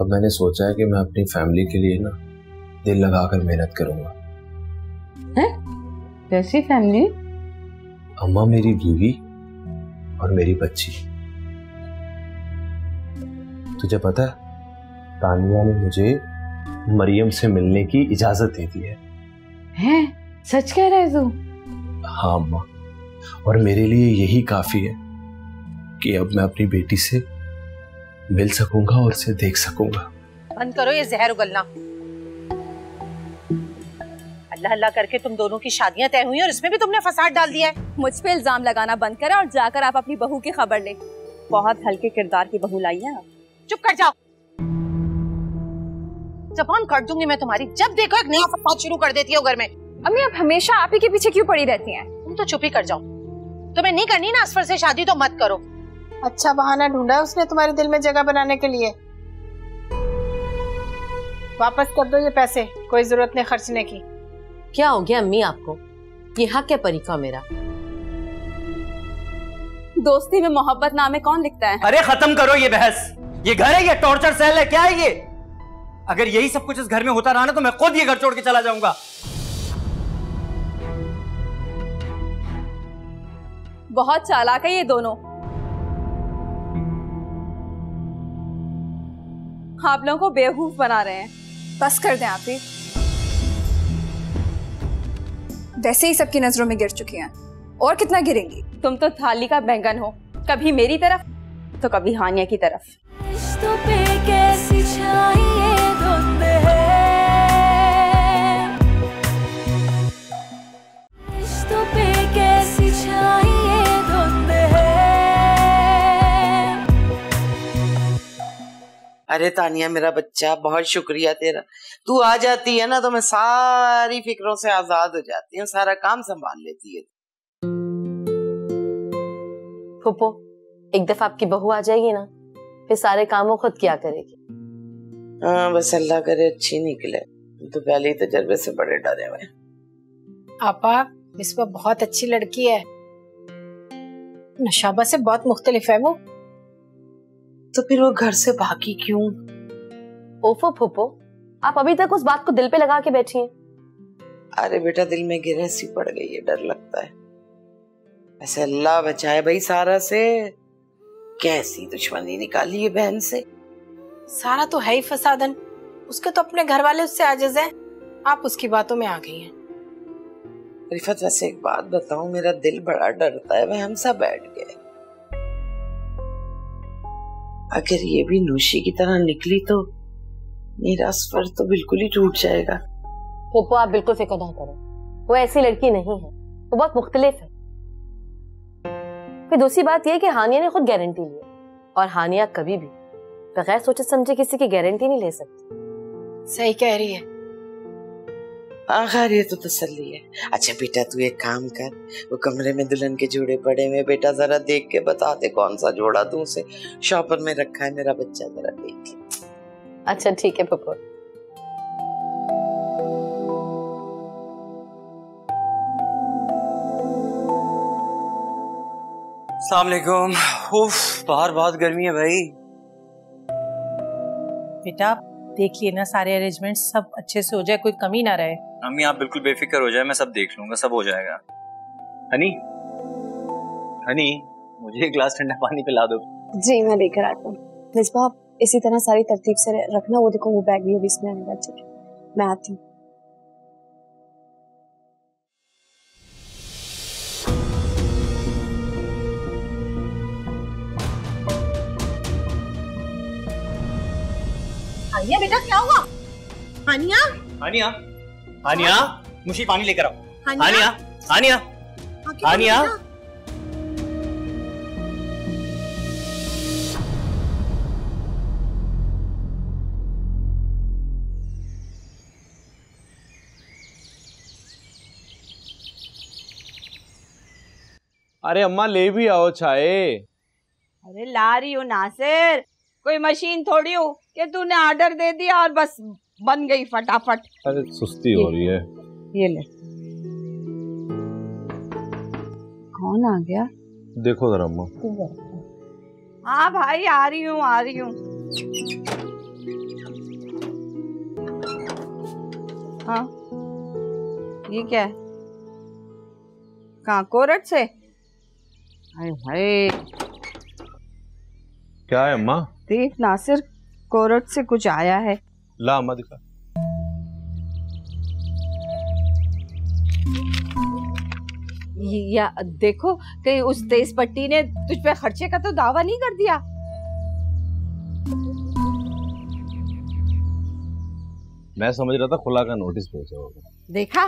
अब मैंने सोचा है कि मैं अपनी फैमिली के लिए ना दिल लगाकर मेहनत करूंगा। हैं? कैसी फैमिली? अम्मा मेरी बीवी और मेरी बच्ची। तुझे पता है तानिया ने मुझे मरियम से मिलने की इजाजत दे दी है। हैं? सच कह रहे तू? हाँ अम्मा, और मेरे लिए यही काफी है कि अब मैं अपनी बेटी से मिल सकूंगा और उसे देख सकूंगा। बंद करो ये जहर उगलना। अल्लाह अल्लाह करके तुम दोनों की शादियां तय हुई और इसमें भी तुमने फसाद डाल दिया है। मुझ पे इल्जाम लगाना बंद करें और जाकर आप अपनी बहू की खबर ले। बहुत हल्के किरदार की बहू लाई है आप। चुप कर जाओ, जबान काट दूंगी मैं तुम्हारी। जब देखो एक नया फसाद शुरू कर देती हो घर में। अम्मी आप हमेशा आप ही के पीछे क्यों पड़ी रहती हैं? तुम तो चुप ही कर जाओ। तुम्हें नहीं करनी ना असफर से शादी तो मत करो। अच्छा बहाना ढूंढा उसने तुम्हारे दिल में जगह बनाने के लिए। वापस कर दो ये पैसे, कोई जरूरत नहीं खर्चने की। क्या हो गया अम्मी आपको? ये हक है परी का मेरा। दोस्ती में मोहब्बत नामे कौन लिखता है? अरे खत्म करो ये बहस। ये घर है, ये टॉर्चर सेल है, क्या है ये? अगर यही सब कुछ इस घर में होता रहा ना तो मैं खुद ये घर छोड़ के चला जाऊंगा। बहुत चालाक है ये दोनों। आप लोगों को बेवकूफ बना रहे हैं। बस कर दें आप ही। वैसे ही सबकी नजरों में गिर चुकी हैं, और कितना गिरेंगी? तुम तो थाली का बैंगन हो, कभी मेरी तरफ तो कभी हानिया की तरफ। रिश्तों पे कैसी छाई धुंध है, रिश्तों पे कैसी छाई धुंध है। अरे तानिया मेरा बच्चा, बहुत शुक्रिया तेरा। तू आ जाती है ना तो मैं सारी फिक्रों से आजाद हो जाती हूँ, सारा काम संभाल लेती है। फूफो, एक दफा आपकी बहू आ जाएगी ना फिर सारे काम वो खुद किया करेगी। हाँ बस अल्लाह करे अच्छी निकले। तो पहले ही तजर्बे से बड़े डरे हुए। आपा मिसबा बहुत अच्छी लड़की है, नशाबा से बहुत मुख्तलिफ है वो। तो फिर वो घर से भागी क्यों? ओफो फूफो, आप अभी तक उस बात को दिल पे लगा के बैठी हैं। अरे बेटा दिल में गिरहसी पड़ गई है, डर लगता है। ऐसे अल्लाह बचाए भाई सारा से। कैसी दुश्मनी निकाली है बहन से। सारा तो है ही फसादन, उसके तो अपने घर वाले उससे आजिज हैं, आप उसकी बातों में आ गई हैं। रिफत वैसे एक बात बताऊं, मेरा दिल बड़ा डरता है, वह हम सब बैठ गए। अगर ये भी नूशी की तरह निकली तो मेरा सफर तो बिल्कुल ही टूट जाएगा। फूफो आप बिल्कुल फिक्र ना करो, वो ऐसी लड़की नहीं है, वो बहुत मुख्तलिफ है। फिर दूसरी बात यह कि हानिया ने खुद गारंटी ली और हानिया कभी भी बगैर सोचे समझे किसी की गारंटी नहीं ले सकती। सही कह रही है। आखिर ये तो तसल्ली है। अच्छा बेटा तू एक काम कर, वो कमरे में दुल्हन के जोड़े पड़े हुए बेटा, जरा देख के बता दे कौन सा जोड़ा दूं उसे। शॉपर में रखा है मेरा बच्चा, जरा देख ले। अच्छा ठीक है फूफो। अस्सलाम वालेकुम। उफ बाहर बहुत गर्मी है भाई। बेटा देख लिए ना सारे अरेंजमेंट्स, सब अच्छे से हो जाए, कोई कमी ना रहे। अम्मी आप बिल्कुल बेफिक्र हो जाए, मैं सब देख लूंगा, सब हो जाएगा। हनी हनी मुझे एक गिलास ठंडा पानी पिला दो। जी मैं लेकर आता हूँ। मिसबा आप इसी तरह सारी तरतीब से रखना। वो देखो वो बैग भी अभी इसमें आएगा। ठीक है मैं आती हूँ। हानिया बेटा क्या हुआ? हानिया हानिया हानिया मुझे पानी लेकर आओ। हानिया हानिया हानिया। अरे अम्मा ले भी आओ चाय। अरे ला रही हूँ नासिर, कोई मशीन थोड़ी हूँ कि तूने ऑर्डर दे दिया और बस बन गई फटाफट। अरे सुस्ती हो रही है। ये ले। कौन आ गया? देखो जरा अम्मा। हाँ भाई आ रही हूँ आ रही हूँ। हाँ, ये क्या है? कहाँ, कोरट से? हाय हाय, क्या है अम्मा? देख नासिर, कोरट से कुछ आया है। ला अम्मा दिखा। या देखो, कहीं उस तेज पट्टी ने तुझ पे खर्चे का तो दावा नहीं कर दिया? मैं समझ रहा था खुला का नोटिस भेजा होगा। देखा,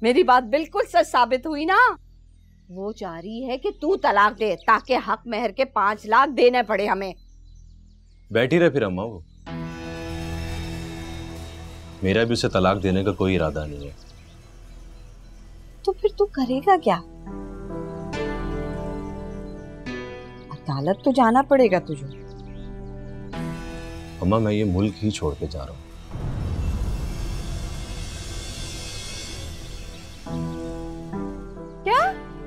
मेरी बात बिल्कुल सच साबित हुई ना। वो चाह रही है कि तू तलाक दे ताकि हक मेहर के 5 लाख देने पड़े हमें। बैठी रहे फिर अम्मा, वो मेरा भी उसे तलाक देने का कोई इरादा नहीं है। तो फिर तू करेगा क्या? अदालत तो जाना पड़ेगा तुझे। अम्मा मैं ये मुल्क ही छोड़ के जा रहा हूँ।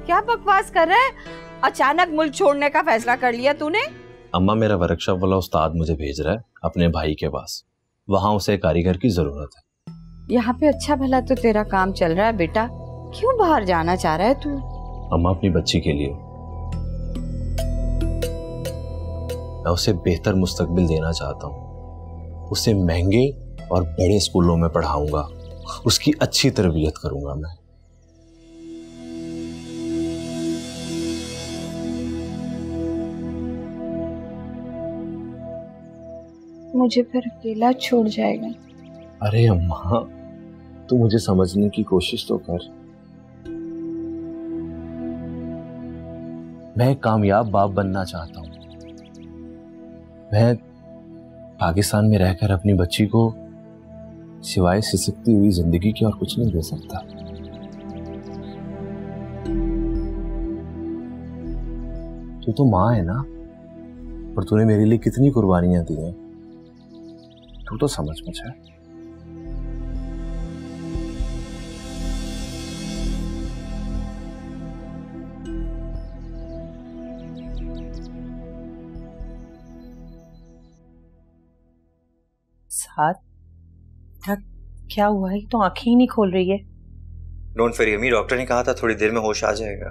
क्या बकवास कर रहा है? अचानक मुल्क छोड़ने का फैसला कर लिया तूने? अम्मा मेरा वर्कशॉप वाला उस्ताद मुझे भेज रहा है अपने भाई के पास, वहां उसे कारीगर की जरूरत है। यहाँ पे अच्छा भला तो तेरा काम चल रहा है बेटा, क्यों बाहर जाना चाह रहा है तू? अम्मा अपनी बच्ची के लिए मैं उसे बेहतर मुस्तकबिल देना चाहता हूँ। उसे महंगे और बड़े स्कूलों में पढ़ाऊंगा, उसकी अच्छी तरबियत करूंगा मैं। मुझे फिर अकेला छोड़ जाएगा। अरे अम्मा, तू मुझे समझने की कोशिश तो कर। मैं एक कामयाब बाप बनना चाहता हूं। मैं पाकिस्तान में रहकर अपनी बच्ची को सिवाय सिसकती हुई जिंदगी के और कुछ नहीं दे सकता। तू तो माँ है ना, और तूने मेरे लिए कितनी कुर्बानियां दी हैं, तू तो समझ मुझे। साथ क्या हुआ है? तो आंखें ही नहीं खोल रही है। डोंट वरी अम्मी, डॉक्टर ने कहा था थोड़ी देर में होश आ जाएगा।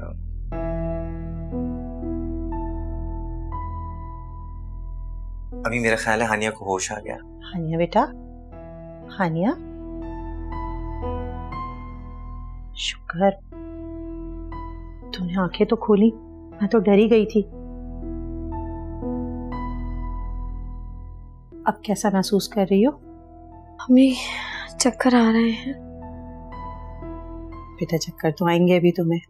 अभी मेरा ख्याल है हानिया को होश आ गया। हानिया बेटा, हानिया, शुक्र तुमने आंखें तो खोली, मैं तो डरी गई थी। अब कैसा महसूस कर रही हो? हमें चक्कर आ रहे हैं। बेटा चक्कर तो आएंगे अभी तुम्हें,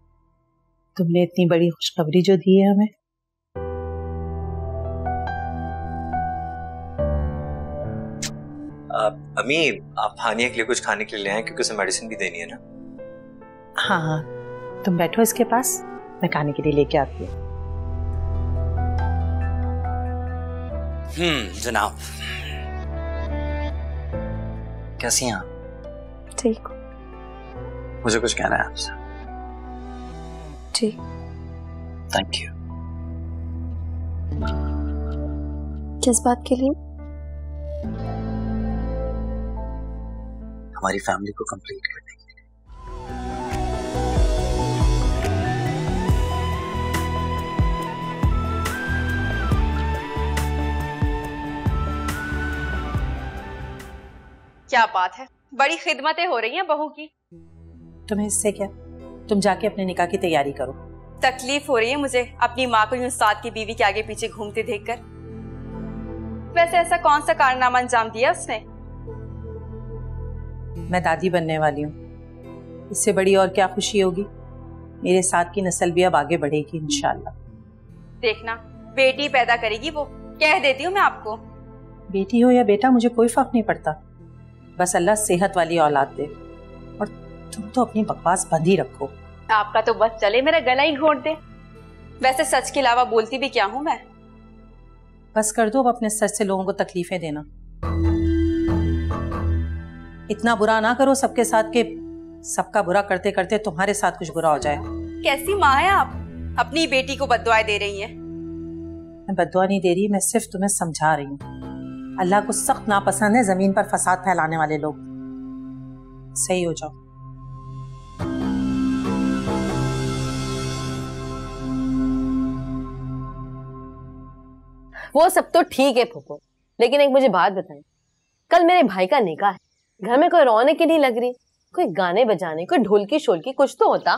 तुमने इतनी बड़ी खुशखबरी जो दी है हमें। अम्मी, आप हानिया के लिए कुछ खाने के लिए ले आए, क्योंकि उसे मेडिसिन भी देनी है ना। हाँ, तुम बैठो इसके पास, मैं खाने के लिए लेके आती हूँ। जनाब, कैसी हैं आप? ठीक, मुझे कुछ कहना है आपसे। ठीक। Thank you. किस बात के लिए? हमारी फैमिली को कंप्लीट करने के लिए। क्या बात है, बड़ी खिदमतें हो रही हैं बहू की। तुम्हें इससे क्या, तुम जाके अपने निकाह की तैयारी करो। तकलीफ हो रही है मुझे अपनी माँ को यूं उस्ताद की बीवी के आगे पीछे घूमते देखकर। वैसे ऐसा कौन सा कारनामा अंजाम दिया उसने? मैं दादी बनने वाली हूँ, इससे बड़ी और क्या खुशी होगी। मेरे साथ की नस्ल भी अब आगे बढ़ेगी इंशाल्लाह। देखना, बेटी पैदा करेगी वो, कह देती हूँ मैं आपको। बेटी हो या बेटा मुझे कोई फर्क नहीं पड़ता, बस अल्लाह सेहत वाली औलाद दे। और तुम तो अपनी बकवास बंद ही रखो। आपका तो बस चले मेरा गला ही घोट दे। वैसे सच के अलावा बोलती भी क्या हूँ मैं। बस कर दो अब अपने सच से लोगों को तकलीफें देना। इतना बुरा ना करो सबके साथ के सबका बुरा करते करते तुम्हारे साथ कुछ बुरा हो जाए। कैसी माँ है आप, अपनी बेटी को बद्दुआएं दे रही हैं। मैं बद्दुआ नहीं दे रही, मैं सिर्फ तुम्हें समझा रही हूँ। अल्लाह को सख्त नापसंद है जमीन पर फसाद फैलाने वाले लोग। सही हो जाओ। वो सब तो ठीक है फूफो, लेकिन एक मुझे बात बताएं, कल मेरे भाई का निकाह है, घर में कोई रौनक ही नहीं लग रही, कोई गाने बजाने, कोई ढोलकी शोलकी कुछ तो होता।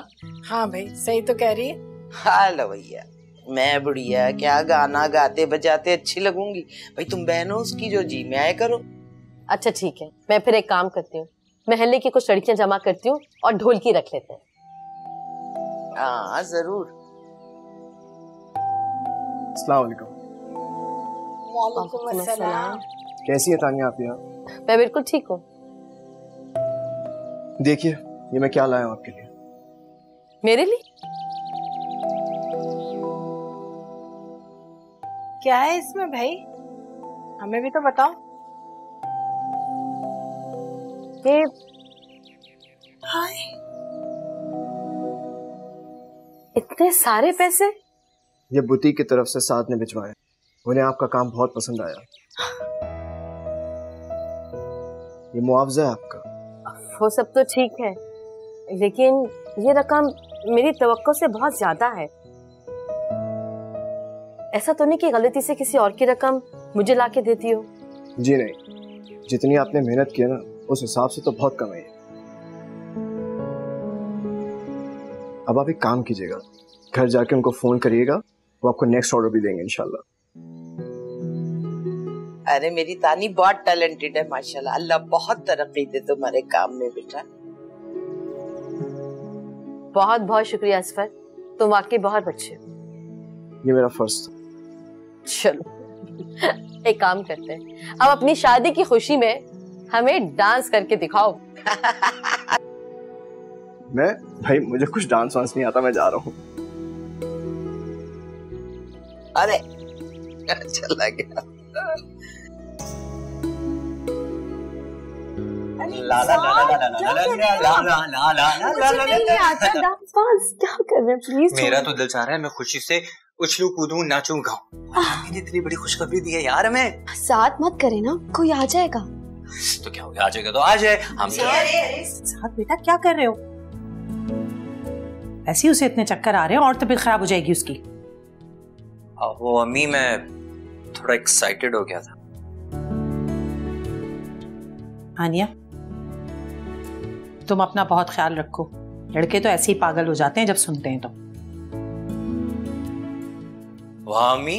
हाँ भाई सही तो कह रही है। हालो भैया, मैं बुढ़िया क्या गाना गाते बजाते अच्छी लगूंगी? भाई तुम बहन हो उसकी, जो जी में आए करो। अच्छा ठीक है, मैं फिर एक काम करती हूँ, महल्ले की कुछ लड़कियां जमा करती हूँ और ढोलकी रख लेते हैं। हाँ जरूर। अस्सलाम वालेकुम। वालेकुम अस्सलाम। कैसी है तानिया आप यहाँ? मैं बिल्कुल ठीक हूँ। देखिए ये मैं क्या लाया हूँ आपके लिए। मेरे लिए? क्या है इसमें भाई, हमें भी तो बताओ। ये हाय, इतने सारे पैसे? ये बुटीक की तरफ से साथ ने भिजवाए, उन्हें आपका काम बहुत पसंद आया। ये मुआवजा है आपका। वो सब तो ठीक है, लेकिन ये रकम मेरी तवक्को से बहुत ज्यादा है। ऐसा तो नहीं कि गलती से किसी और की रकम मुझे लाके देती हो? जी नहीं, जितनी आपने मेहनत की है ना उस हिसाब से तो बहुत कम है। अब आप एक काम कीजिएगा, घर जाके उनको फोन करिएगा, वो आपको नेक्स्ट ऑर्डर भी देंगे इंशाल्लाह। अरे मेरी तानी बहुत टैलेंटेड है माशाल्लाह, अल्लाह बहुत तरक्की दे तुम्हारे काम में बेटा। बहुत बहुत शुक्रिया असफर, तुम वाकई बहुत अच्छे हो। ये मेरा फर्ज था। चलो एक काम करते हैं, अब अपनी शादी की खुशी में हमें डांस करके दिखाओ। मैं भाई मुझे कुछ डांस वांस नहीं आता, मैं जा रहा हूँ। अरे अच्छा लगा। ला ला ला ला ला ला ला ला ला ला। प्लीज। मेरा तो दिल चाह रहा है मैं खुशी से उछलूं कूदूं नाचूं गाऊं। मैंने इतनी बड़ी खुशखबरी दी है यार हमें। साथ मत करे ना, कोई आ जाएगा। तो क्या हो गया, आ जाएगा तो आ जाए। हम साथ बेटा क्या कर रहे हो? ऐसे ही उसे इतने चक्कर आ रहे हैं और तबीयत खराब हो जाएगी उसकी। वो अम्मी मैं थोड़ा एक्साइटेड हो गया था। हानिया तुम अपना बहुत ख्याल रखो, लड़के तो ऐसे ही पागल हो जाते हैं जब सुनते हैं तो। वाह अम्मी,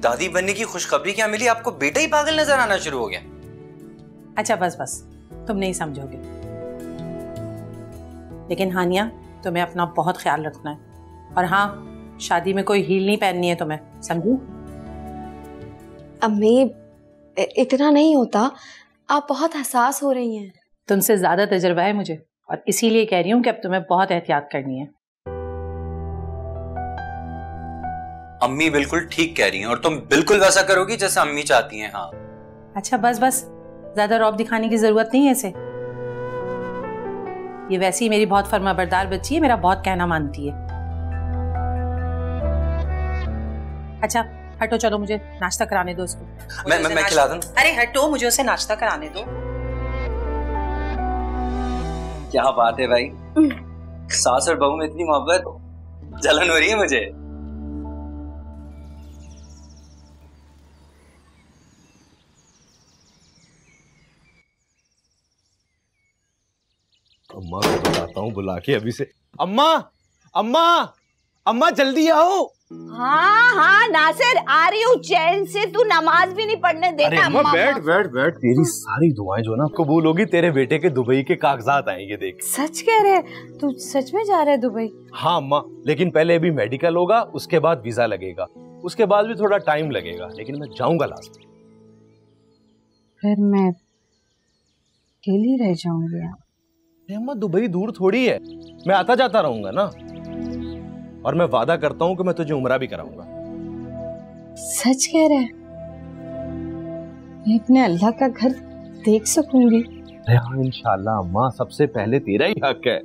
दादी बनने की खुशखबरी क्या मिली आपको? बेटा ही पागल नजर आना शुरू हो गया। अच्छा बस बस, तुम नहीं समझोगे। लेकिन हानिया तुम्हें अपना बहुत ख्याल रखना है, और हाँ शादी में कोई हील नहीं पहननी है तुम्हें, समझी? अम्मी इतना नहीं होता, आप बहुत हसास हो रही हैं। तुमसे ज्यादा तजुर्बा है मुझे, और इसीलिए कह रही हूँ कि अब तुम्हें बहुत एहतियात करनी है। अम्मी बिल्कुल ठीक कह रही हैं, और तुम बिल्कुल वैसा करोगी जैसा अम्मी चाहती हैं। हाँ अच्छा बस बस, ज्यादा रौब दिखाने की जरूरत नहीं है इसे। ये वैसी मेरी बहुत फर्माबरदार बच्ची है, मेरा बहुत कहना मानती है। अच्छा हटो, चलो मुझे नाश्ता कराने दो उसको। मैं खिला दूं। अरे हटो, मुझे उसे नाश्ता कराने दो। क्या बात है भाई, सास और बहू में इतनी मोहब्बत, जलन हो रही है मुझे। अम्मा को बताता हूँ बुला के अभी से। अम्मा अम्मा अम्मा जल्दी आओ। हाँ हाँ नासिर आ रही हूँ, चैन से। तू नमाज भी नहीं पढ़ने देता। अरे अम्मा बैठ बैठ बैठ, तेरी सारी दुआएं जो ना कबूल होगी, तेरे बेटे के दुबई के कागजात आएंगे देख। सच कह रहे? तू सच में जा रहा है दुबई? हाँ अम्मा, लेकिन पहले अभी मेडिकल होगा, उसके बाद वीजा लगेगा, उसके बाद भी थोड़ा टाइम लगेगा, लेकिन मैं जाऊंगा लास्ट। फिर मैं अकेली रह जाऊंगी। अम्मा दुबई दूर थोड़ी है, मैं आता जाता रहूंगा ना, और मैं वादा करता हूँ कि मैं तुझे उम्रा भी कराऊंगा। सच कह रहे? मैं अपने अल्लाह का घर देख सकूंगी? हाँ इंशाल्लाह अम्मा, सबसे पहले तेरा ही हक है।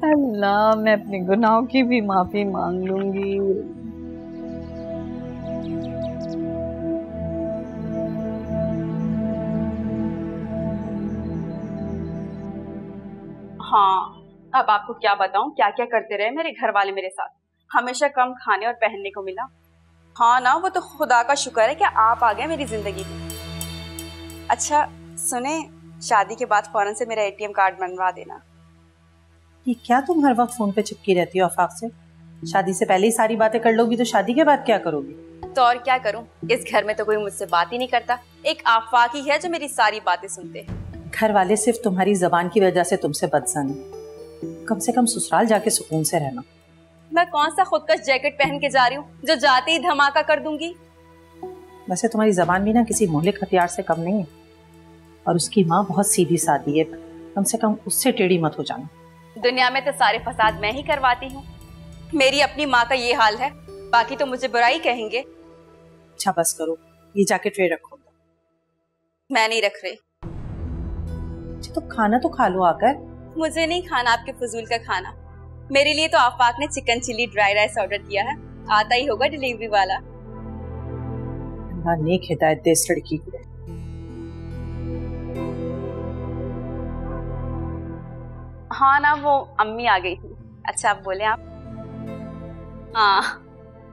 अल्लाह मैं अपने गुनाहों की भी माफी मांग लूंगी। हाँ, अब आपको क्या बताऊं क्या क्या करते रहे मेरे घर वाले मेरे साथ। हमेशा कम खाने और पहनने को मिला। हाँ ना, वो तो खुदा का शुक्र है कि आप आ गए मेरी जिंदगी में। अच्छा सुने, शादी के बाद फौरन से मेरा ATM कार्ड बनवा देना। ये क्या तुम हर वक्त फोन पे चिपकी रहती हो आफाक से? शादी से पहले ही सारी बातें कर लोगी तो शादी के बाद क्या करोगी? तो और क्या करूं, इस घर में तो कोई मुझसे बात ही नहीं करता। एक आफाक ही है जो मेरी सारी बातें सुनते हैं। घर वाले सिर्फ तुम्हारी जबान की वजह से तुमसे बदसन है। कम से कम ससुराल जाके सुकून से रहना। मैं कौन सा खुदकश जैकेट पहन के जा रही हूँ जो जाते ही धमाका कर दूंगी। वैसे तुम्हारी जबान भी ना किसी मोहलिक हथियार से कम नहीं है। और उसकी माँ बहुत सीधी सादी है, कम से कम उससे टेढ़ी मत हो जाना। दुनिया में तो सारे फसाद मैं ही करवाती हूँ। मेरी अपनी माँ का ये हाल है, बाकी तो मुझे बुराई कहेंगे। अच्छा बस करो, ये जाके ट्रे रखो। मैं नहीं रख रही। अच्छा तो खाना तो खा लो आकर। मुझे नहीं खाना आपके फजूल का खाना। मेरे लिए तो आफाक ने chicken chilli dry rice order किया है, आता ही होगा डिलीवरी वाला। अल्लाह नेक हिदायत दे इस लड़की को। हाँ ना, वो अम्मी आ गई थी। अच्छा आप बोले आप? हाँ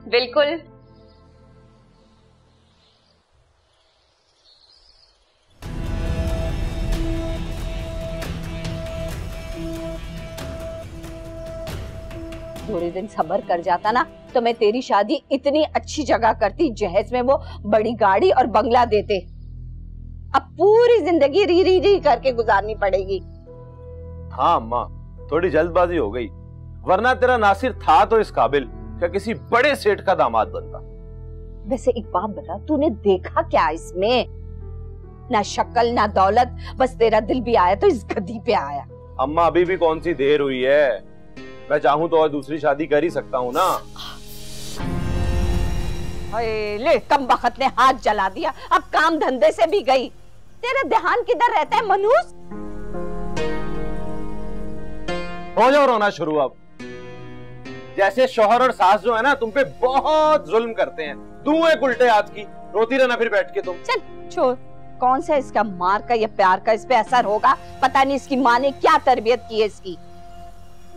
बिल्कुल। थोड़े दिन सब्र कर जाता ना तो मैं तेरी शादी इतनी अच्छी जगह करती, जहेज में वो बड़ी गाड़ी और बंगला देते। अब पूरी जिंदगी री री री करके गुजारनी पड़ेगी। हाँ अम्मा, थोड़ी जल्दबाजी हो गई, वरना तेरा नासिर था तो इस काबिल क्या किसी बड़े सेठ का दामाद बनता। वैसे एक बात बता, तूने देखा क्या इसमें? ना शक्ल ना दौलत, बस तेरा दिल भी आया तो इस गद्दी पे आया। अम्मा अभी भी कौन सी देर हुई है, मैं चाहूँ तो और दूसरी शादी कर ही सकता हूँ ना। ले कम वक्त ने हाथ जला दिया, अब काम धंधे से भी गई। तेरा ध्यान किधर रहता है मनूस? हो जाओ रोना शुरू। अब जैसे शौहर और सास जो है ना तुम पे बहुत जुल्म करते हैं, तू एक उल्टे हाथ की, रोती रहना फिर बैठ के तुम। चल छोड़, कौन सा इसका मार का या प्यार का इस पे असर होगा? पता नहीं इसकी माँ ने क्या तरबियत की है इसकी।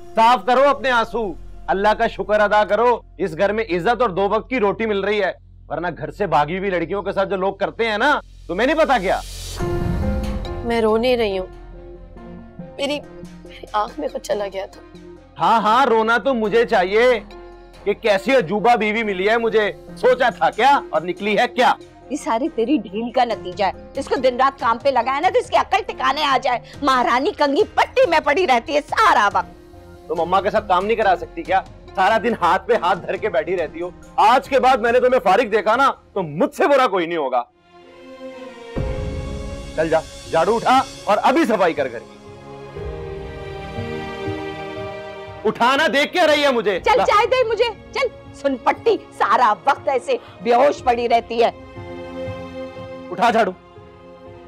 साफ करो अपने आंसू, अल्लाह का शुक्र अदा करो, इस घर में इज्जत और 2 वक्त की रोटी मिल रही है, वरना घर से भागी हुई लड़कियों के साथ जो लोग करते हैं ना, तुम्हें नहीं पता क्या? मैं रो नहीं रही हूँ, मेरी आंख में कुछ चला गया था। हाँ हाँ, रोना तो मुझे चाहिए कि कैसी अजूबा बीवी मिली है मुझे। सोचा था क्या और निकली है क्या? ये सारी तेरी ढील का नतीजा है। इसको दिन रात काम पे लगाया ना तो इसकी अकल ठिकाने आ जाए। महारानी कंघी पट्टी में पड़ी रहती है सारा वक्त। तुम अम्मा के साथ काम नहीं करा सकती क्या? सारा दिन हाथ पे हाथ धर के बैठी रहती हो। आज के बाद मैंने तुम्हें फारिग देखा ना तो मुझसे बुरा कोई नहीं होगा। चल जा, झाड़ू उठा और अभी सफाई कर घर की। उठाना, देख क्या रही है मुझे? चल चाय दे मुझे, चल। सुन पट्टी, सारा वक्त ऐसे बेहोश पड़ी रहती है। उठा झाड़ू।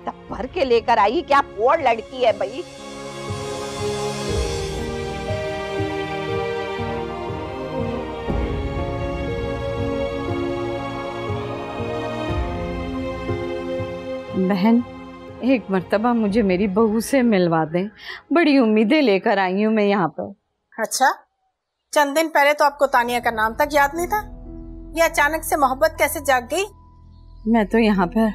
तब भर के लेकर आई, क्या पोड़ लड़की है भाई। बहन, एक मर्तबा मुझे मेरी बहू से मिलवा दें, बड़ी उम्मीदें लेकर आई हूँ मैं यहाँ पर। अच्छा, चंद दिन पहले तो आपको तानिया का नाम तक याद नहीं था, ये अचानक से मोहब्बत कैसे जाग गई? मैं तो यहाँ पर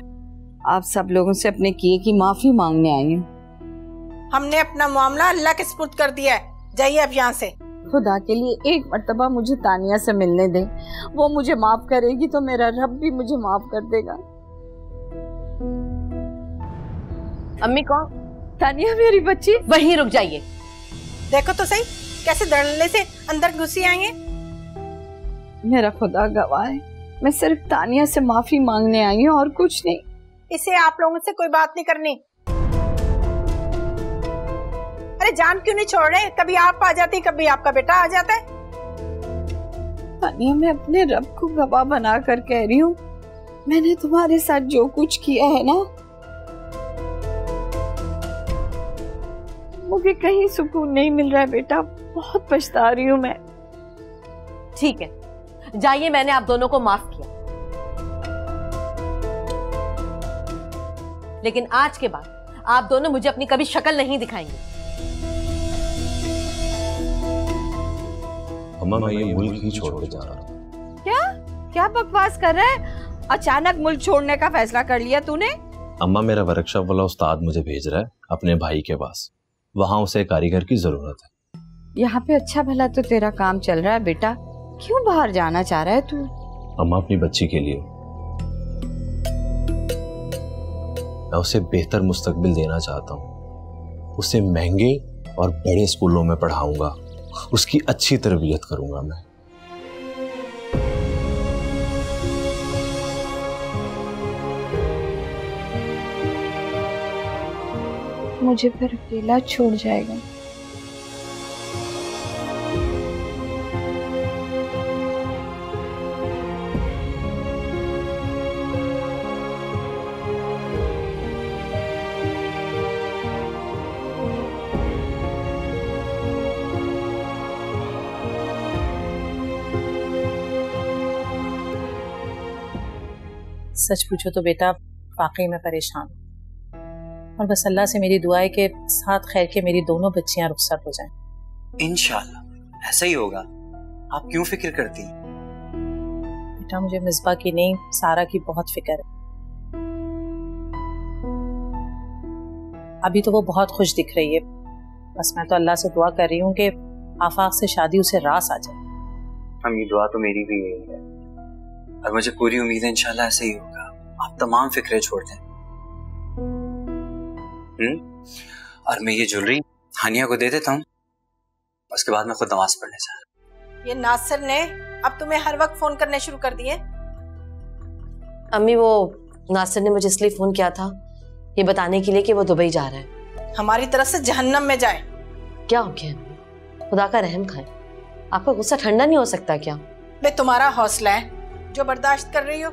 आप सब लोगों से अपने किए की माफी मांगने आई हूँ। हमने अपना मामला अल्लाह के सुपुर्द कर दिया है, जाइए अब यहाँ से। खुदा के लिए एक मर्तबा मुझे तानिया से मिलने दें, वो मुझे माफ करेगी तो मेरा रब भी मुझे माफ कर देगा। अम्मी कौन? तानिया मेरी बच्ची। वहीं रुक जाइए। देखो तो सही कैसे धड़ल्ले से अंदर घुसी आई है। मेरा खुदा गवाह है, मैं सिर्फ तानिया से माफी मांगने आई हूँ और कुछ नहीं। इसे आप लोगों से कोई बात नहीं करनी। अरे जान क्यों नहीं छोड़ रहे? कभी आप आ जाती, कभी आपका बेटा आ जाता है। तानिया, मैं अपने रब को गवाह बना कर कह रही हूँ, मैंने तुम्हारे साथ जो कुछ किया है ना, मुझे कहीं सुकून नहीं मिल रहा है बेटा, बहुत पछता रही हूँ मैं। ठीक है, जाइए, मैंने आप दोनों को माफ किया, लेकिन आज के बाद आप दोनों मुझे अपनी कभी शक्ल नहीं दिखाएंगे। अम्मा मैं ये मुल्क ही छोड़ के जा रहा हूँ। क्या क्या बकवास कर रहा है? अचानक मुल्क छोड़ने का फैसला कर लिया तूने? अम्मा मेरा वर्कशॉप वाला उस्ताद मुझे भेज रहा है अपने भाई के पास, वहाँ उसे कारीगर की जरूरत है। यहाँ पे अच्छा भला तो तेरा काम चल रहा है बेटा, क्यों बाहर जाना चाह रहा है तू? अम्मा अपनी बच्ची के लिए मैं उसे बेहतर मुस्तकबिल देना चाहता हूँ। उसे महंगे और बड़े स्कूलों में पढ़ाऊंगा, उसकी अच्छी तरबियत करूंगा मैं। मुझे फिर अकेला छोड़ जाएगा। सच पूछो तो बेटा वाकई में परेशान हूँ, और बस अल्लाह से मेरी दुआ है कि साथ खैर के मेरी दोनों बच्चियां रुखसत हो जाएं। इंशाल्लाह ऐसा ही होगा, आप क्यों फिक्र करती हैं? बेटा मुझे मिसबा की नहीं, सारा की बहुत फिक्र है। अभी तो वो बहुत खुश दिख रही है, बस मैं तो अल्लाह से दुआ कर रही हूँ कि आफाक से शादी उसे रास आ जाए। हम ये दुआ तो मेरी भी यही है, और मुझे पूरी उम्मीद है इंशाल्लाह ऐसे ही होगा। आप तमाम फिक्रें छोड़ दें। और मैं ये ज्वेलरी हानिया को दे देता हूँ, उसके बाद मैं खुद नमाज पढ़ने जा रहा हूँ। ये नासिर ने अब तुम्हें हर वक्त फोन करने शुरू कर दिए? अम्मी वो नासिर ने मुझे इसलिए फोन किया था ये बताने के लिए कि वो दुबई जा रहा है। हमारी तरफ से जहन्नम में जाए। क्या हो गया अम्मी, खुदा का रहम खाए, आपका गुस्सा ठंडा नहीं हो सकता क्या? बे तुम्हारा हौसला है जो बर्दाश्त कर रही हो।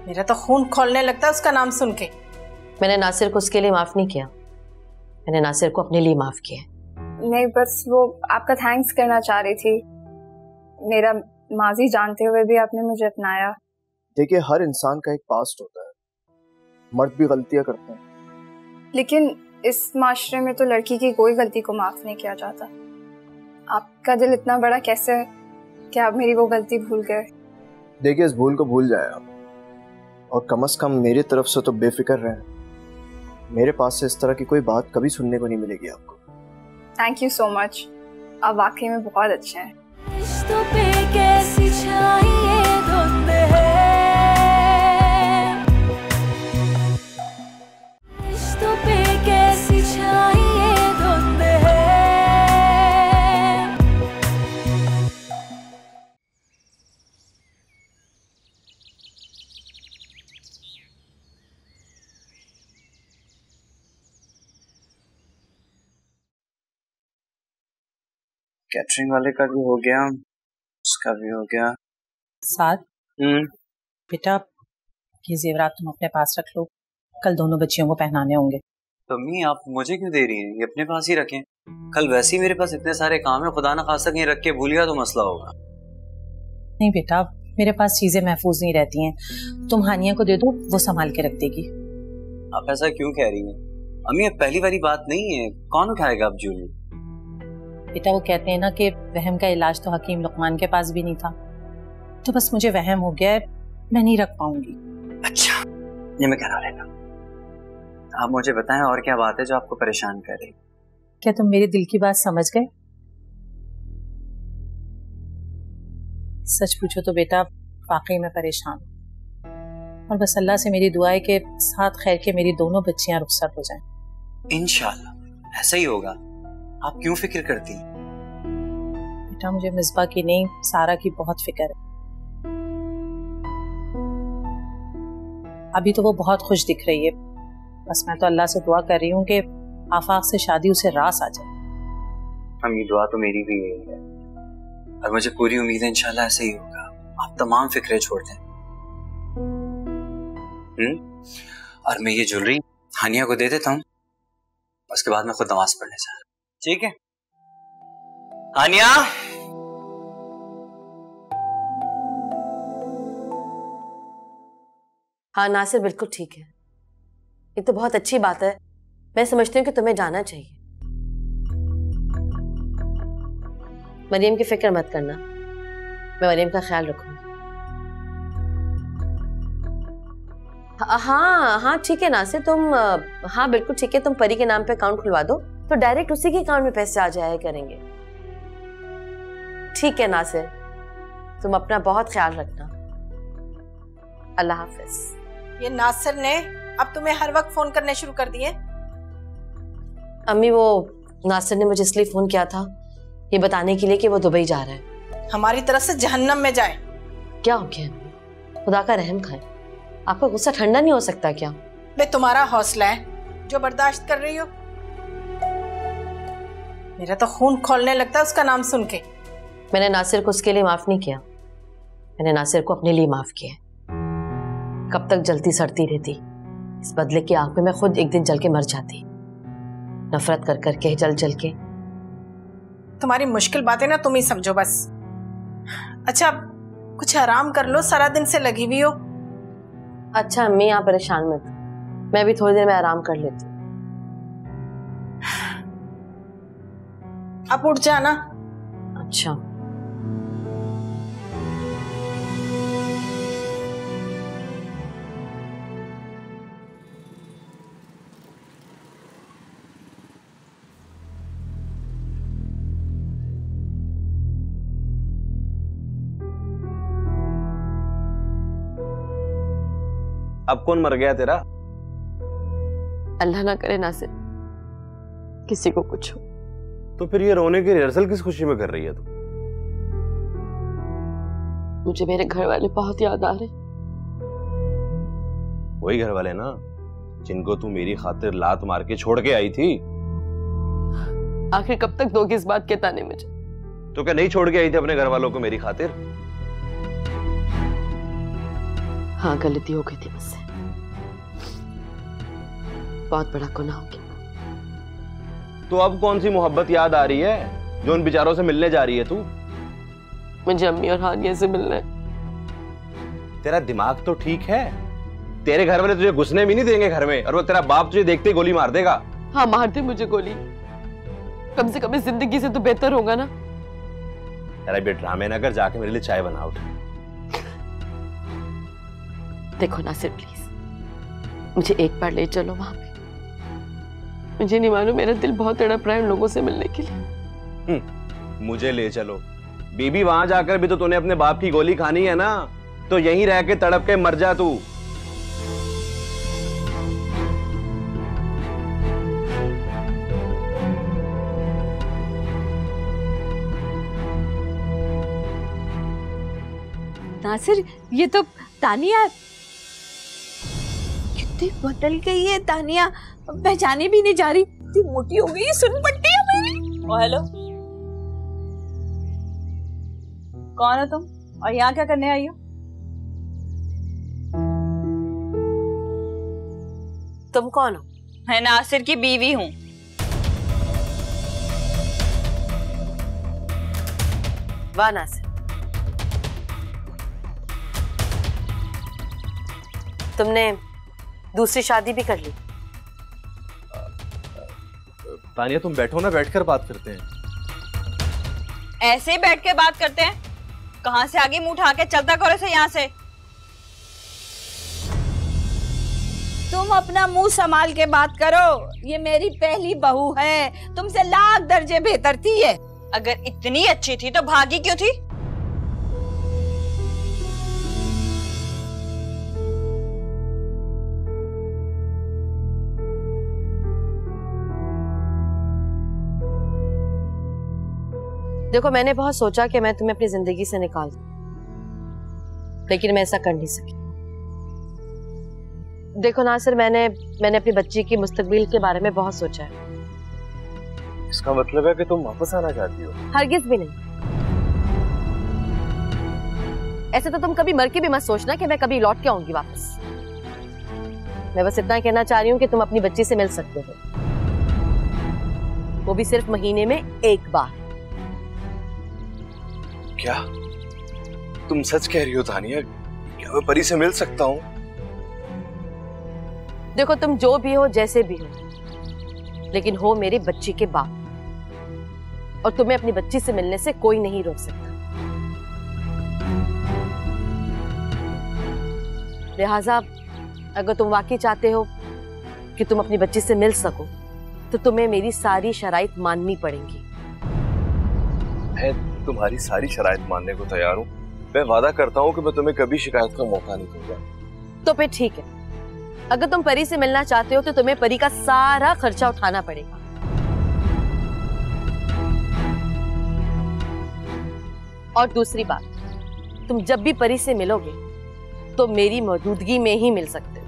मेरा तो खून खोलने लगता है उसका नाम सुन के। मैंने नासिर को उसके लिए माफ नहीं किया, मैंने नासिर को अपने लिए माफ किया। नहीं, बस वो आपका थैंक्स करना चाह रही थी। मेरा माजी जानते हुए भी आपने मुझे अपनाया। देखिए हर इंसान का एक पास्ट होता है, मर्द भी गलतियां करते हैं, लेकिन इस माशरे में तो लड़की की कोई गलती को माफ नहीं किया जाता। आपका दिल इतना बड़ा कैसे है कि आप मेरी वो गलती भूल गए? देखिए इस भूल को भूल जाए आप, और कम से कम मेरी तरफ से तो बेफिक्र रहें। मेरे पास से इस तरह की कोई बात कभी सुनने को नहीं मिलेगी आपको। थैंक यू सो मच, आप वाकई में बहुत अच्छे हैं। रिश्तों पे कैसी छाई ये धुंध है, रिश्तों पे कैसी छाई ये धुंध है। कैटरिंग वाले का भी हो गया, उसका भी हो गया। साथ बेटा ये जेवरात तुम अपने पास रख लो, कल दोनों बच्चियों को पहनाने होंगे। तो अम्मी आप मुझे क्यों दे रही हैं? ये अपने पास ही रखें, कल वैसे ही मेरे पास इतने सारे काम है, खुदा ना खासा कहीं रख के भूल गया तो मसला होगा। नहीं बेटा मेरे पास चीजें महफूज नहीं रहती हैं, तुम हानिया को दे दो, वो संभाल के रख देगी। आप ऐसा क्यों कह रही हैं अम्मी? अब पहली वाली बात नहीं है, कौन उठाएगा अब ज्वेलरी? बेटा वो कहते हैं ना कि वहम का इलाज तो हकीम लुकमान के पास भी नहीं था, तो बस मुझे वहम हो गया है, मैं नहीं रख पाऊंगी। अच्छा ये मैं करा लेगा। आप मुझे बताएं और क्या बात है जो आपको परेशान कर रही? क्या तुम मेरे दिल की बात समझ गए? सच पूछो तो बेटा वाकई में परेशान हूँ, और बस अल्लाह से मेरी दुआ है कि साथ खैर के मेरी दोनों बच्चियां रुखसत हो जाएं। इंशाल्लाह ऐसा ही होगा, आप क्यों फिक्र करती हैं? बेटा मुझे मिसबा की नहीं, सारा की बहुत फिक्र है। अभी तो वो बहुत खुश दिख रही है, बस मैं तो अल्लाह से दुआ कर रही हूँ कि आफाक से शादी उसे रास आ जाए। हम ये दुआ तो मेरी भी यही है, और मुझे पूरी उम्मीद है इंशाल्लाह ऐसे ही होगा। आप तमाम फिक्रें छोड़ दें। और मैं ये ज्वेलरी हानिया को दे देता हूँ, उसके बाद मैं खुद नमाज पढ़ने जा रहा हूँ। ठीक है हानिया? हाँ नासिर बिल्कुल ठीक है, ये तो बहुत अच्छी बात है, मैं समझती हूँ कि तुम्हें जाना चाहिए। मरियम की फिक्र मत करना, मैं मरियम का ख्याल रखूंगी। हाँ ठीक है नासिर, तुम हाँ बिल्कुल ठीक है, तुम परी के नाम पे अकाउंट खुलवा दो तो डायरेक्ट उसी के अकाउंट में पैसे आ जाया करेंगे। ठीक है नासिर, तुम अपना बहुत ख्याल रखना। अल्लाह हाफिज। ये नासिर ने अब तुम्हें हर वक्त फोन करने शुरू कर दिए? अम्मी वो नासिर ने मुझे इसलिए फोन किया था ये बताने के लिए कि वो दुबई जा रहा है। हमारी तरफ से जहन्नम में जाए। क्या हो गया अम्मी, खुदा का रहम खाए, आपका गुस्सा ठंडा नहीं हो सकता क्या? बे तुम्हारा हौसला है जो बर्दाश्त कर रही हो। मेरा तो खून खोलने लगता है उसका नाम सुन के। मैंने नासिर को उसके लिए माफ नहीं किया, मैंने नासिर को अपने लिए माफ किया। कब तक जलती सड़ती रहती, इस बदले की आग में मैं खुद एक दिन जल के मर जाती, नफरत कर करके जल जल के। तुम्हारी मुश्किल बातें ना तुम ही समझो बस। अच्छा कुछ आराम कर लो, सारा दिन से लगी हुई हो। अच्छा अम्मी आप परेशान मत, मैं भी थोड़ी देर में आराम कर लेती हूँ। अब उठ जाना। अच्छा अब कौन मर गया तेरा? अल्लाह ना करे नासिर किसी को कुछ हो। तो फिर ये रोने की रिहर्सल किस खुशी में कर रही है तू? मुझे मेरे घर वाले बहुत याद आ रहे। वही घर वाले ना जिनको तू मेरी खातिर लात मार के छोड़ के आई थी। आखिर कब तक दोगे इस बात के ताने मुझे? तो क्या नहीं छोड़ के आई थी अपने घर वालों को मेरी खातिर? हाँ गलती हो गई थी मुझसे, बहुत बड़ा गुनाह हो गया। तो अब कौन सी मोहब्बत याद आ रही है जो उन बेचारों से मिलने जा रही है तू? मुझे अम्मी और हानिया से मिलना है। तेरा दिमाग तो ठीक है, तेरे घर वाले तुझे घुसने भी नहीं देंगे घर में, और वो तेरा बाप तुझे देखते ही गोली मार देगा। हाँ मार दे मुझे गोली, कम से कम इस जिंदगी से तो बेहतर होगा ना। तेरा भी ड्रामे ना कर, जाके मेरे लिए चाय बना उठ। देखो नासिर प्लीज मुझे एक बार ले चलो वहां पे, मुझे नहीं मालूम मेरा दिल बहुत तड़प रहा है उन लोगों से मिलने के लिए। मुझे ले चलो बीबी, वहां जाकर भी तो तूने अपने बाप की गोली खानी है ना, तो यहीं रह के तड़प के मर जा तू। नासिर ये तो तानिया कितनी बदल गई है। तानिया पहचाने भी नहीं जा रही, इतनी मोटी हो गई, सुन पट्टी है मेरी। ओ हेलो, कौन हो तुम और यहाँ क्या करने आई हो? तुम कौन हो? मैं नासिर की बीवी हूँ। वाह नासिर, तुमने दूसरी शादी भी कर ली। तानिया तुम बैठो ना, बैठकर बात करते हैं। ऐसे ही बैठ के बात करते हैं? कहां से आगे मुंह उठा के चलता करो से यहाँ से। तुम अपना मुंह संभाल के बात करो, ये मेरी पहली बहू है, तुमसे लाख दर्जे बेहतर थी ये। अगर इतनी अच्छी थी तो भागी क्यों थी? देखो मैंने बहुत सोचा कि मैं तुम्हें अपनी जिंदगी से निकाल दूं, लेकिन मैं ऐसा कर नहीं सकी। देखो नासिर, मैंने अपनी बच्ची की मुस्तकबिल के बारे में बहुत सोचा है। इसका मतलब है कि तुम वापस आना चाहती हो? हरगिज भी नहीं। ऐसे तो तुम कभी मर के भी मत सोचना कि मैं कभी लौट के आऊंगी वापस। मैं बस इतना कहना चाह रही हूँ कि तुम अपनी बच्ची से मिल सकते हो, वो भी सिर्फ महीने में एक बार। क्या तुम सच कह रही हो तानिया? क्या मैं परी से मिल सकता हूँ? देखो तुम जो भी हो, जैसे भी हो, लेकिन हो मेरी बच्ची के बाप। और तुम्हें अपनी बच्ची से मिलने से कोई नहीं रोक सकता। लिहाजा अगर तुम वाकई चाहते हो कि तुम अपनी बच्ची से मिल सको तो तुम्हें मेरी सारी शराइत माननी पड़ेंगी। मैं तुम्हारी सारी शराइत मानने को तैयार हूँ। मैं वादा करता हूँ कि मैं तुम्हें कभी शिकायत का मौका नहीं दूंगा। तो फिर ठीक है, अगर तुम परी से मिलना चाहते हो तो तुम्हें परी का सारा खर्चा उठाना पड़ेगा। और दूसरी बात, तुम जब भी परी से मिलोगे तो मेरी मौजूदगी में ही मिल सकते हो।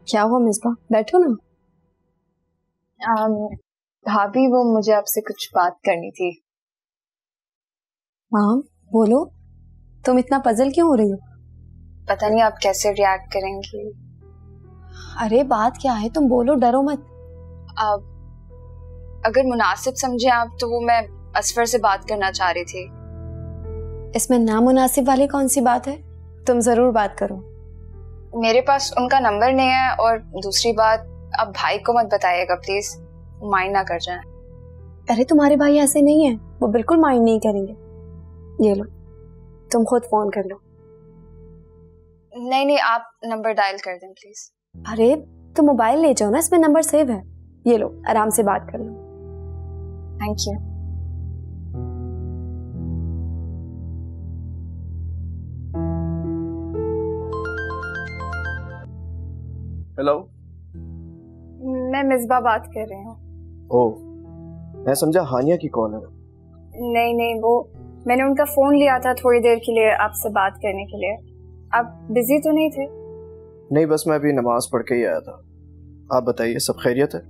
क्या हुआ मिसबा, बैठो ना। भाभी वो मुझे आपसे कुछ बात करनी थी। हाँ बोलो, तुम इतना पजल क्यों हो रही हो? पता नहीं आप कैसे रिएक्ट करेंगी। अरे बात क्या है, तुम बोलो, डरो मत। अगर मुनासिब समझे आप तो वो मैं असफर से बात करना चाह रही थी। इसमें नामुनासिब वाली कौन सी बात है? तुम जरूर बात करो। मेरे पास उनका नंबर नहीं है, और दूसरी बात अब भाई को मत बताइएगा प्लीज, माइंड ना कर जाए। अरे तुम्हारे भाई ऐसे नहीं है, वो बिल्कुल माइंड नहीं करेंगे। ये लो, तुम खुद फोन कर लो। नहीं नहीं, आप नंबर डायल कर दें प्लीज। अरे तुम मोबाइल ले जाओ ना, इसमें नंबर सेव है। ये लो, आराम से बात कर लो। Thank you. हेलो, मैं मिसबा बात कर रही हूँ। ओह, मैं समझा हानिया की कॉल है। नहीं नहीं, वो मैंने उनका फोन लिया था थोड़ी देर के लिए आपसे बात करने के लिए। आप बिजी तो नहीं थे? नहीं, बस मैं अभी नमाज पढ़ के ही आया था। आप बताइए, सब खैरियत है?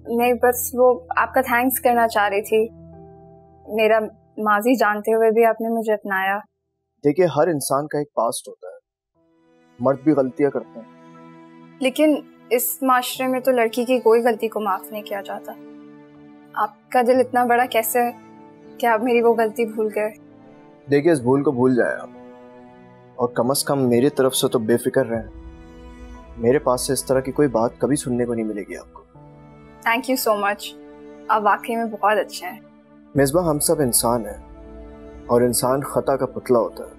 नहीं, बस वो आपका थैंक्स करना चाह रही थी। मेरा माजी जानते हुए भी आपने मुझे अपनाया। देखिए, हर इंसान का एक पास्ट होता है, मर्द भी गलतियां करते हैं, लेकिन इस माशरे में तो लड़की की कोई गलती को माफ नहीं किया जाता। आपका दिल इतना बड़ा कैसे है कि आप मेरी वो गलती भूल गए? देखिए, इस भूल को भूल जाए आप, और कम से कम मेरी तरफ से तो बेफिक्र रहें। मेरे पास से इस तरह की कोई बात कभी सुनने को नहीं मिलेगी आपको। थैंक यू सो मच, आप वाकई में बहुत अच्छे हैं। मिसबा, हम सब इंसान हैं, और इंसान खता का पुतला होता है,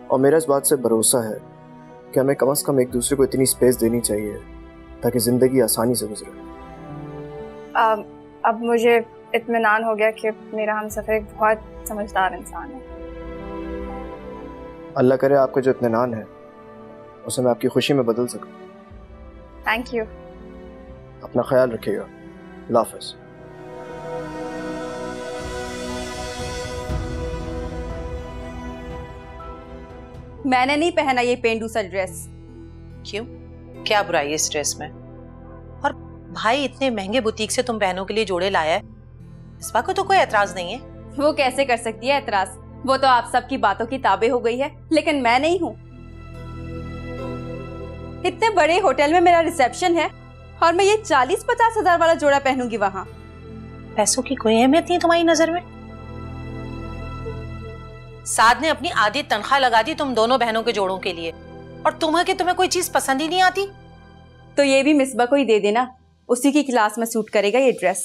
और मेरा इस बात से भरोसा है कि हमें कम से कम एक दूसरे को इतनी स्पेस देनी चाहिए ताकि जिंदगी आसानी से गुजरे। अब मुझे इत्मीनान हो गया कि मेरा हमसफर एक बहुत समझदार इंसान है। अल्लाह करे आपका जो इत्मीनान है उसे मैं आपकी खुशी में बदल सकूं। Thank you. अपना ख्याल रखिएगा। अल्लाह हाफ़िज़। मैंने नहीं पहना ये पेंडू सा ड्रेस। क्यों, क्या बुराई है इस ड्रेस में? और भाई इतने महंगे बुटीक से तुम बहनों के लिए जोड़े लाया है, इस बात को तो कोई एतराज नहीं है। वो कैसे कर सकती है एतराज? वो तो आप सबकी बातों की ताबे हो गई है, लेकिन मैं नहीं हूँ। इतने बड़े होटल में मेरा रिसेप्शन है और मैं ये 40-50 हजार वाला जोड़ा पहनूंगी वहां। पैसों की कोई अहमियत नहीं तुम्हारी नजर में? साद ने अपनी आधी तनख्वाह लगा दी तुम दोनों बहनों के जोड़ों के लिए, और तुम्हें कोई चीज पसंद ही नहीं आती? तो ये भी मिसबा को ही दे देना, उसी की क्लास में सूट करेगा ये ड्रेस।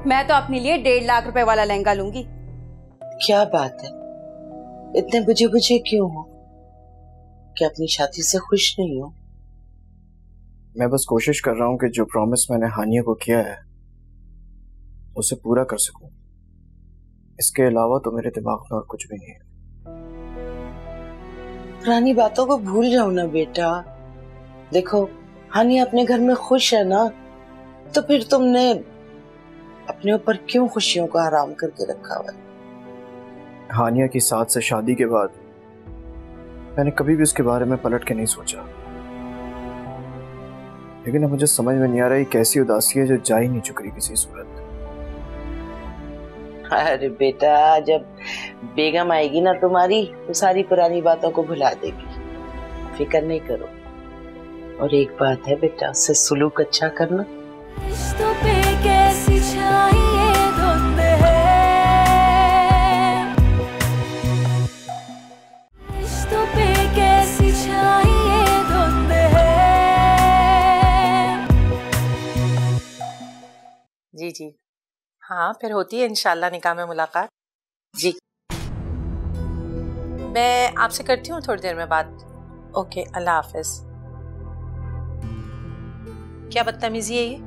मैं तो अपने लिए 1.5 लाख रुपए वाला लहंगा लूंगी। क्या बात है, इतने बुझे बुझे क्यों हो? क्या अपनी शादी से खुश नहीं हो? मैं बस कोशिश कर रहा हूँ कि जो प्रॉमिस मैंने हानिया को किया है उसे पूरा कर सकूं। इसके अलावा तो मेरे दिमाग में और कुछ भी नहीं है। पुरानी बातों को भूल जाओ ना बेटा। देखो, हानिया अपने घर में खुश है ना, तो फिर तुमने अपने ऊपर क्यों खुशियों को हराम करके रखा हुआ है? हानिया की साथ से शादी के बाद मैंने कभी भी उसके बारे में पलट के नहीं सोचा, लेकिन अब मुझे समझ में नहीं आ रहा है कैसी उदासी है जो जा ही नहीं चुक रही किसी सूरत। अरे बेटा, जब बेगम आएगी ना तुम्हारी, तो सारी पुरानी बातों को भुला देगी, फिक्र नहीं करो। और एक बात है बेटा, उससे सुलूक अच्छा करना। रिश्तों पे कैसी छाई ये धुंध है, हाँ, फिर होती है इंशाल्लाह निकाह में मुलाकात। जी। मैं आपसे करती हूँ थोड़ी देर में बात। ओके, अल्लाह हाफिज। क्या बदतमीजी है ये?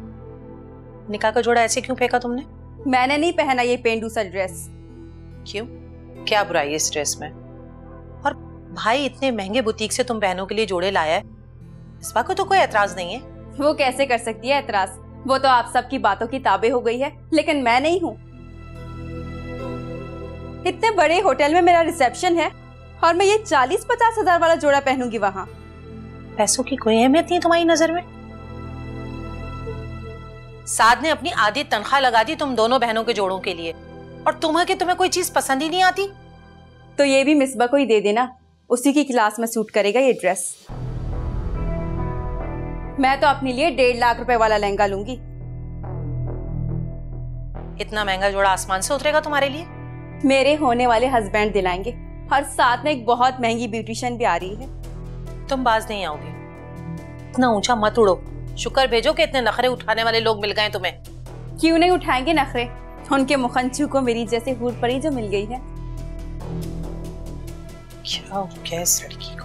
निकाह का जोड़ा ऐसे क्यों फेंका तुमने? मैंने नहीं पहना ये पेंडू सा ड्रेस। क्यों? क्या बुराई है इस ड्रेस में? और भाई इतने महंगे बुटीक से तुम बहनों के लिए जोड़े लाया है, इस बात को तो कोई एतराज नहीं है। वो कैसे कर सकती है एतराज? वो तो आप सबकी बातों की ताबे हो गई है, लेकिन मैं नहीं हूँ। इतने बड़े होटल में मेरा रिसेप्शन है और मैं ये 40-50 हजार वाला जोड़ा पहनूंगी वहाँ। पैसों की कोई अहमियत नहीं तुम्हारी नजर में? साद ने अपनी आधी तनख्वाह लगा दी तुम दोनों बहनों के जोड़ों के लिए, और तुम्हें कोई चीज पसंद ही नहीं आती? तो ये भी मिसबा को ही दे देना, उसी की क्लास में सूट करेगा ये ड्रेस। मैं तो अपने लिए 1.5 लाख रुपए वाला लहंगा लूंगी। इतना महंगा जोड़ा आसमान से उतरेगा तुम्हारे लिए? मेरे होने वाले हस्बैंड दिलाएंगे, और साथ में एक बहुत महंगी ब्यूटिशियन भी आ रही है। तुम बाज नहीं आओगे, इतना ऊंचा मत उड़ो। शुक्र भेजो कि इतने नखरे उठाने वाले लोग मिल गए तुम्हें। क्यों नहीं उठाएंगे नखरे? उनके मुखंचू को मेरी जैसे हूर परी जो मिल गई है। क्या हो गया इस लड़की को?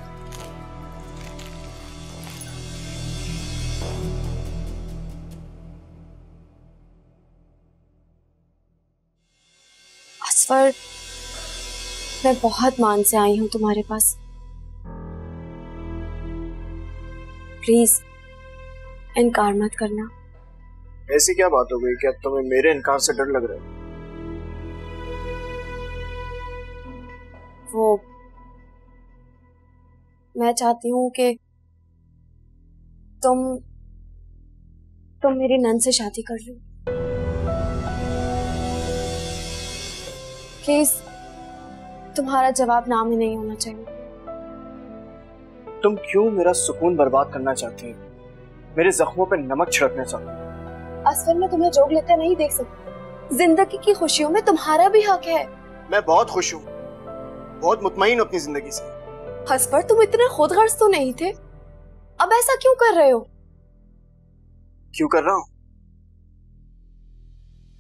असफर, मैं बहुत मान से आई हूं तुम्हारे पास। प्लीज इनकार मत करना। ऐसी क्या बात हो गई कि अब तुम्हें मेरे इनकार से डर लग रहा है? वो मैं चाहती हूँ कि तुम मेरी नन से शादी कर लो। प्लीज, तुम्हारा जवाब ना में नहीं होना चाहिए। तुम क्यों मेरा सुकून बर्बाद करना चाहती हो? मेरे जख्मों पे नमक छिड़कना चाहती हो? असफर, मैं तुम्हें जोग लेते नहीं देख सकती। जिंदगी की खुशियों में तुम्हारा भी हक है। मैं बहुत खुश हूँ, बहुत मुतमईन हूँ अपनी जिंदगी से। असफर, तुम इतने खुदगर्ज तो नहीं थे, अब ऐसा क्यों कर रहे हो? क्यों कर रहा हूँ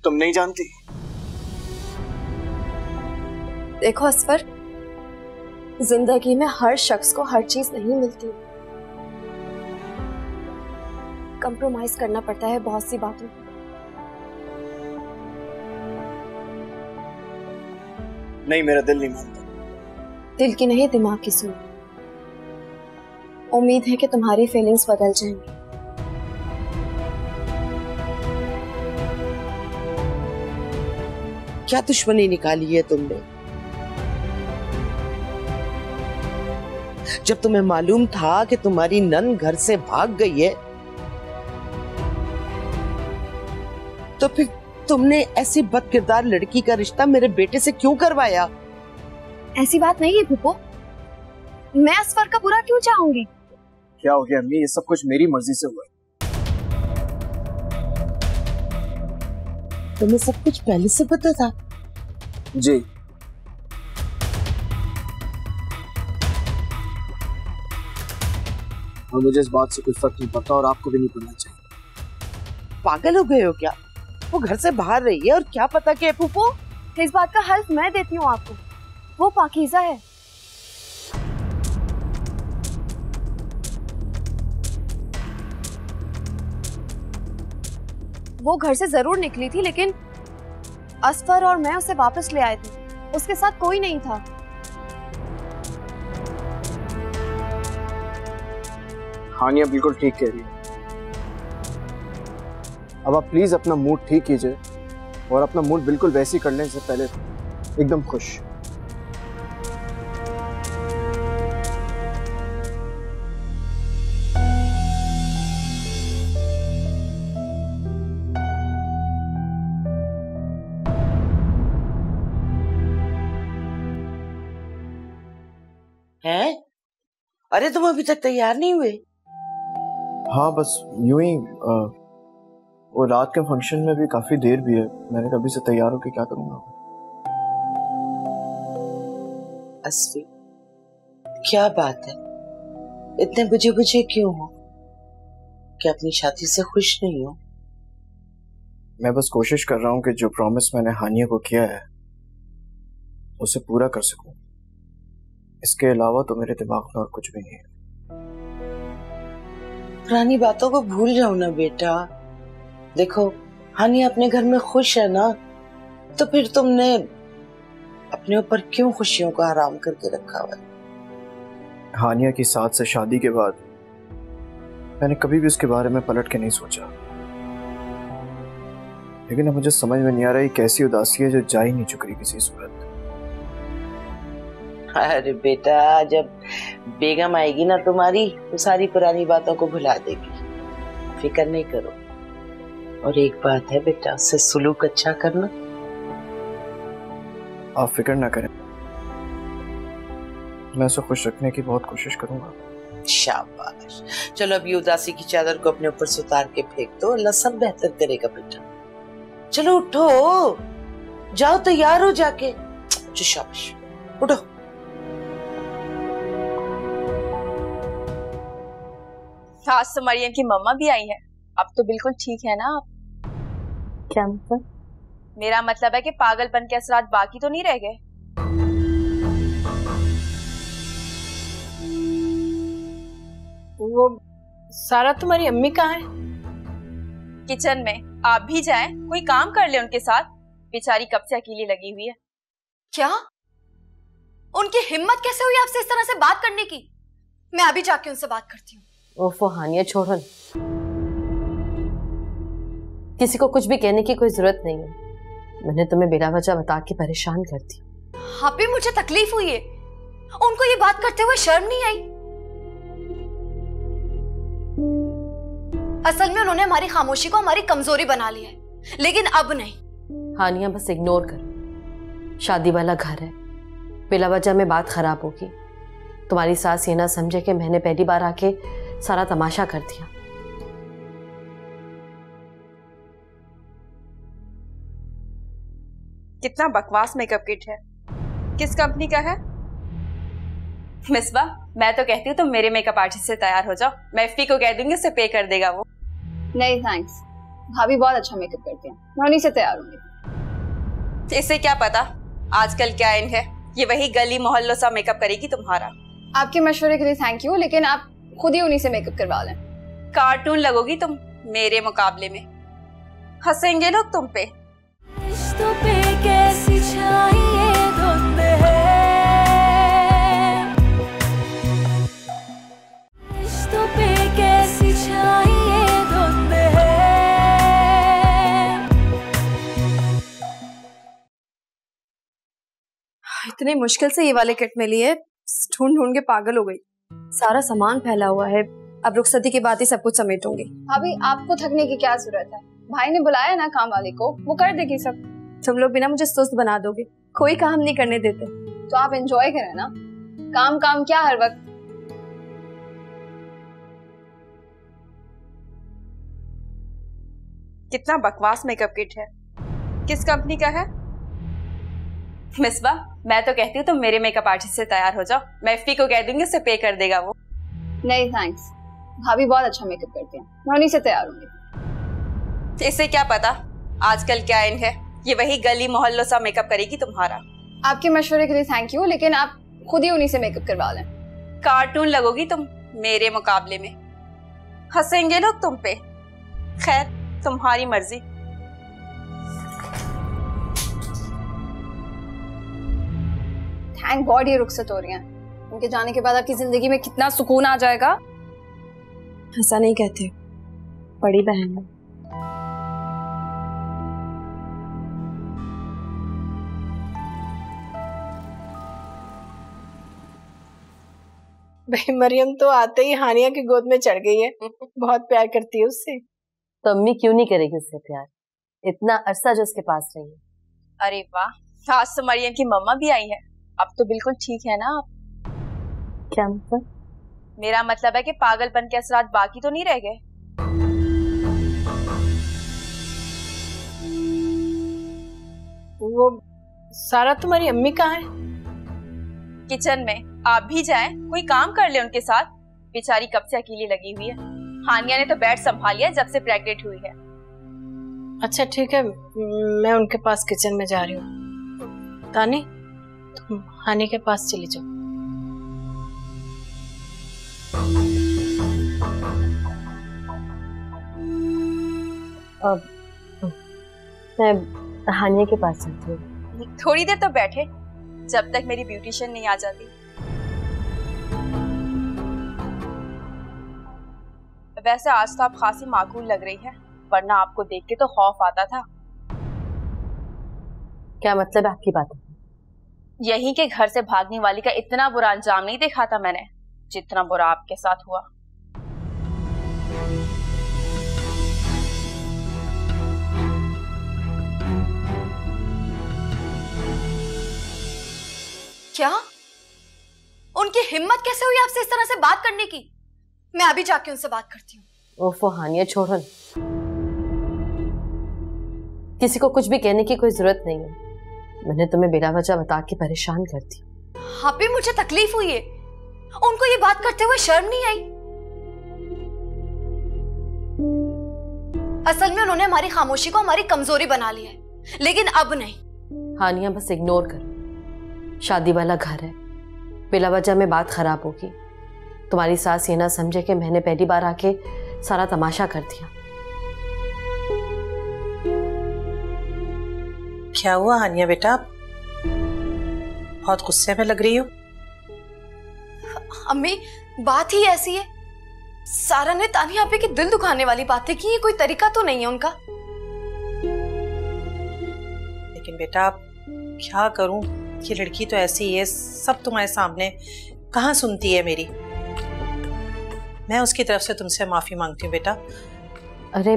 तुम नहीं जानती। देखो असफर, जिंदगी में हर शख्स को हर चीज नहीं मिलती। कंप्रोमाइज करना पड़ता है बहुत सी बातों। नहीं, मेरा दिल नहीं मानता। दिल की नहीं, दिमाग की सुनो। उम्मीद है कि तुम्हारी फीलिंग्स बदल जाएंगी। क्या दुश्मनी निकाली है तुमने? जब तुम्हें मालूम था कि तुम्हारी नन घर से भाग गई है, तो फिर तुमने ऐसी बदकिरदार लड़की का रिश्ता मेरे बेटे से क्यों करवाया? ऐसी बात नहीं है फूफो, मैं असफर का बुरा क्यों चाहूंगी? क्या हो गया अम्मी? ये सब कुछ मेरी मर्जी से हुआ है। तुम्हें सब कुछ पहले से पता था? जी। और मुझे इस बात से कोई फर्क नहीं पड़ता, और आपको भी नहीं पड़ना चाहिए। पागल हो गए हो क्या? वो घर से बाहर रही है और क्या पता कि फूफो, इस बात का हल्फ मैं देती हूँ आपको। वो पाकीज़ा है। वो घर से जरूर निकली थी, लेकिन असफर और मैं उसे वापस ले आए थे। उसके साथ कोई नहीं था। हानिया बिल्कुल ठीक कह रही है। अब आप प्लीज अपना मूड ठीक कीजिए, और अपना मूड बिल्कुल वैसे ही कर लें जैसे पहले था, एकदम खुश। हैं? अरे तुम अभी तक तैयार नहीं हुए? हाँ, बस यूं ही। वो रात के फंक्शन में भी काफी देर भी है। मैंने कभी से तैयार होकर क्या करूंगा। अस्फी, क्या बात है? इतने बुझे बुझे क्यों हो? क्या अपनी शादी से खुश नहीं हो? मैं बस कोशिश कर रहा हूँ कि जो प्रॉमिस मैंने हानिया को किया है उसे पूरा कर सकूं। इसके अलावा तो मेरे दिमाग में और कुछ भी नहीं है। पुरानी बातों को भूल जाओ ना बेटा। देखो हानिया अपने घर में खुश है ना, तो फिर तुमने अपने ऊपर क्यों खुशियों को हराम करके रखा हुआ है? हानिया की साथ से शादी के बाद मैंने कभी भी उसके बारे में पलट के नहीं सोचा, लेकिन अब मुझे समझ में नहीं आ रहा है कैसी उदासी है जो जा ही नहीं चुक रही किसी सूरत। अरे बेटा, जब बेगम आएगी ना तुम्हारी तो सारी पुरानी बातों को भुला देगी, फिक्र नहीं करो। और एक बात है बेटा, उससे सुलूक अच्छा करना। आप फिक्र ना करें, मैं उसे खुश रखने की बहुत कोशिश करूंगा। शाबाश। चलो अब ये उदासी की चादर को अपने ऊपर से उतार के फेंक दो, अल्लाह सब बेहतर करेगा बेटा। चलो उठो, जाओ तैयार हो जाके। शाबाश, उठो। आज तो मरियम की मम्मा भी आई है। अब तो बिल्कुल ठीक है ना आप? क्या मतलब? मेरा मतलब है कि पागलपन के असरात बाकी तो नहीं रह गए। वो सारा तुम्हारी अम्मी कहाँ है? किचन में। आप भी जाएं, कोई काम कर ले उनके साथ। बेचारी कब से अकेली लगी हुई है। क्या? उनकी हिम्मत कैसे हुई आपसे इस तरह से बात करने की? मैं अभी जाके उनसे बात करती हूँ। ओफो हानिया, छोड़ो, किसी को कुछ भी कहने की कोई जरूरत नहीं है। मैंने तुम्हें बिना वजह बता के परेशान कर दी। हाँ भी मुझे तकलीफ हुई है। उनको ये बात करते हुए शर्म नहीं आई? असल में उन्होंने हमारी खामोशी को हमारी कमजोरी बना लिया है, लेकिन अब नहीं। हानिया बस इग्नोर करो, शादी वाला घर है, बिला वजह में बात खराब होगी। तुम्हारी सास ये ना समझे कि मैंने पहली बार आके सारा तमाशा कर दिया। कितना बकवास मेकअप किट है। किस कंपनी का है? मिसबा, मैं तो कहती हूँ तुम मेरे मेकअप आर्टिस्ट से तैयार हो जाओ। मैं एफपी को कह दूंगी, उससे पे कर देगा वो। नहीं थैंक्स, भाभी बहुत अच्छा मेकअप करती हैं, मैं उन्हीं से तैयार होंगी। इससे क्या पता आजकल क्या इन है, ये वही गली मोहल्लों सा मेकअप करेगी तुम्हारा। आपके मशवरे के लिए थैंक यू, लेकिन आप खुद ही उन्हीं से मेकअप करवा लें। कार्टून लगोगी तुम मेरे मुकाबले में, हंसेंगे लोग तुम पे। रिश्तों पे कैसी छाई ये धुंध है, रिश्तों पे कैसी छाई ये धुंध है। इतने मुश्किल से ये वाले किट मिली है, ढूंढ ढूंढ के पागल हो गई। सारा सामान फैला हुआ है, अब रुखसती के बाद ही सब कुछ समेटूंगी। भाभी आपको थकने की क्या जरूरत है, भाई ने बुलाया ना काम वाले को, वो कर देगी सब। तुम लोग भी ना मुझे सुस्त बना दोगे, कोई काम नहीं करने देते। तो आप एंजॉय करें ना, काम काम क्या हर वक्त। कितना बकवास मेकअप किट है। किस कंपनी का है? मिसबा, मैं तो कहती हूँ तुम मेरे मेकअप आर्टिस्ट से तैयार हो जाओ। मैं एफपी को कह दूंगी, उससे पे कर देगा वो। नहीं थैंक्स, भाभी बहुत अच्छा मेकअप करती हैं, मैं उन्हीं से तैयार होंगी। इससे क्या पता आजकल क्या इन है, ये वही गली मोहल्लों सा मेकअप करेगी तुम्हारा। आपके मशवरे के लिए थैंक यू, लेकिन आप खुद ही उन्हीं से मेकअप करवा लें। कार्टून लगोगी तुम मेरे मुकाबले में, हंसेंगे लोग तुम पे। खैर तुम्हारी मर्जी। थैंक गॉड ये रुखसत हो रही हैं। उनके जाने के बाद आपकी जिंदगी में कितना सुकून आ जाएगा। ऐसा नहीं कहते, बड़ी बहन है। भाई मरियम तो आते ही हानिया की गोद में चढ़ गई है, बहुत प्यार करती है उससे। तो अम्मी क्यों नहीं करेगी उससे प्यार, इतना अरसा जो उसके पास रही है। अरे वाह, आज तो मरियम की मम्मा भी आई है। अब तो बिल्कुल ठीक है ना आप? क्या मतलब? मेरा मतलब है कि पागलपन के असरात बाकी तो नहीं रह गए। वो सारा तुम्हारी अम्मी कहाँ है? किचन में। आप भी जाएं, कोई काम कर ले उनके साथ। बेचारी कब से अकेली लगी हुई है। हानिया ने तो बेड संभाल लिया जब से प्रेग्नेंट हुई है। अच्छा ठीक है, मैं उनके पास किचन में जा रही हूँ। तानी, तुम हानि के पास चली जाओ। मैं हानिया के पास चलती हूँ। थोड़ी देर तो बैठे, जब तक मेरी ब्यूटिशियन नहीं आ जाती। वैसे आज तो आप खासी माकूल लग रही है, वरना आपको देख के तो खौफ आता था। क्या मतलब आपकी बात? यहीं के घर से भागने वाली का इतना बुरा अंजाम नहीं देखा था मैंने, जितना बुरा आपके साथ हुआ। क्या? उनकी हिम्मत कैसे हुई आपसे इस तरह से बात करने की? मैं अभी जाके उनसे बात करती हूँ। ओफो हानिया, छोड़ो, किसी को कुछ भी कहने की कोई जरूरत नहीं है। मैंने तुम्हें बिना वजह बता के परेशान कर दी। हाँ भी मुझे तकलीफ हुई है। उनको ये बात करते हुए शर्म नहीं आई? असल में उन्होंने हमारी खामोशी को हमारी कमजोरी बना लिया है, लेकिन अब नहीं। हानिया बस इग्नोर करो, शादी वाला घर है, बिला वजह में बात खराब होगी। तुम्हारी सास ये ना समझे कि मैंने पहली बार आके सारा तमाशा कर दिया। क्या हुआ हानिया बेटा, बहुत गुस्से में लग रही हो? अम्मी, बात ही ऐसी है। सारा ने तानिया आपे की दिल दुखाने वाली बातें की, ये कोई तरीका तो नहीं है उनका। लेकिन बेटा क्या करूं, ये लड़की तो ऐसी है, सब तुम्हारे सामने, कहाँ सुनती है मेरी। मैं उसकी तरफ से तुमसे माफी मांगती हूँ बेटा। अरे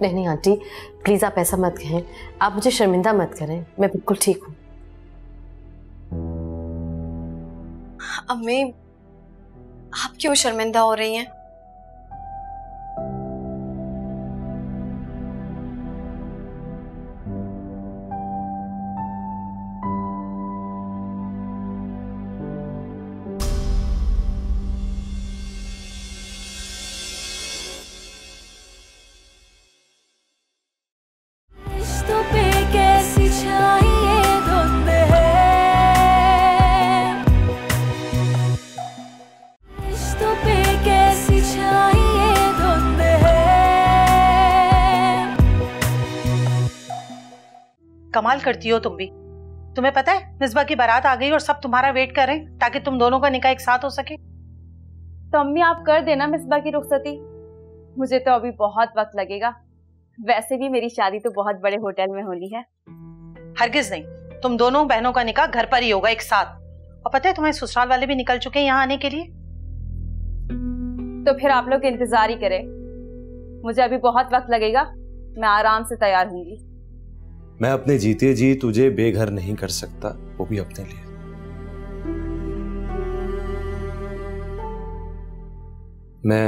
नहीं आंटी, प्लीज आप ऐसा मत कहें, आप मुझे शर्मिंदा मत करें, मैं बिल्कुल ठीक हूँ। अम्मी, आप क्यों शर्मिंदा हो रही हैं? कमाल करती हो तुम भी। तुम्हें पता है मिसबा की बारात आ गई और सब तुम्हारा वेट कर रहे हैं ताकि तुम दोनों का निकाह एक साथ हो सके। तो अम्मी आप कर देना मिसबा की रुखसती, मुझे तो अभी बहुत वक्त लगेगा। वैसे भी मेरी शादी तो बहुत बड़े होटल में होनी है। हरगिज नहीं, तुम दोनों बहनों का निकाह घर पर ही होगा एक साथ। और पता है तुम्हारे ससुराल वाले भी निकल चुके हैं यहाँ आने के लिए। तो फिर आप लोग इंतजार ही करें, मुझे अभी बहुत वक्त लगेगा, मैं आराम से तैयार होंगी। मैं अपने जीते जी तुझे बेघर नहीं कर सकता, वो भी अपने लिए। मैं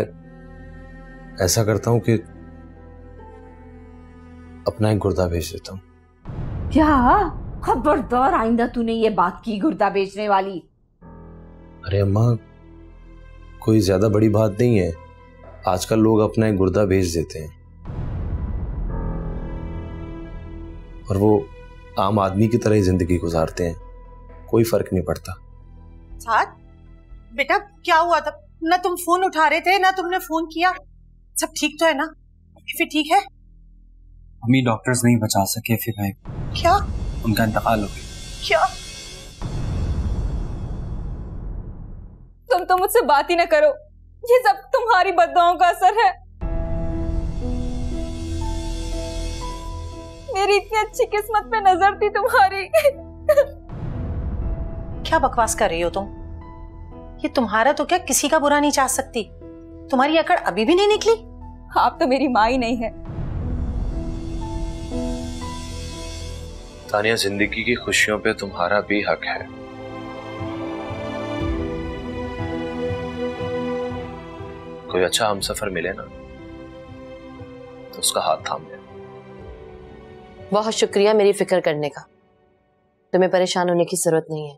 ऐसा करता हूं कि अपना एक गुर्दा भेज देता हूं। क्या? खबरदार, आइंदा तूने ये बात की गुर्दा बेचने वाली। अरे अम्मा, कोई ज्यादा बड़ी बात नहीं है, आजकल लोग अपना एक गुर्दा भेज देते हैं और वो आम आदमी की तरह ही जिंदगी गुजारते हैं, कोई फर्क नहीं पड़ता। साथ बेटा क्या हुआ था? ना तुम फोन उठा रहे थे ना तुमने फोन किया। सब ठीक तो है ना? फिर ठीक है? अम्मी डॉक्टर्स नहीं बचा सके फिर भाई। क्या? उनका इंतकाल हो गया। क्या? तुम तो मुझसे बात ही ना करो, ये सब तुम्हारी बद्दुआओं का असर है। मेरी इतनी अच्छी किस्मत पे नजर थी तुम्हारी। क्या बकवास कर रही हो तुम? ये तुम्हारा तो क्या किसी का बुरा नहीं चाह सकती। तुम्हारी अकड़ अभी भी नहीं निकली? आप तो मेरी माँ ही नहीं है। तानिया, जिंदगी की खुशियों पे तुम्हारा भी हक है। कोई अच्छा हमसफर मिले ना तो उसका हाथ थाम ले। बहुत शुक्रिया मेरी फिक्र करने का, तुम्हें परेशान होने की जरूरत नहीं है।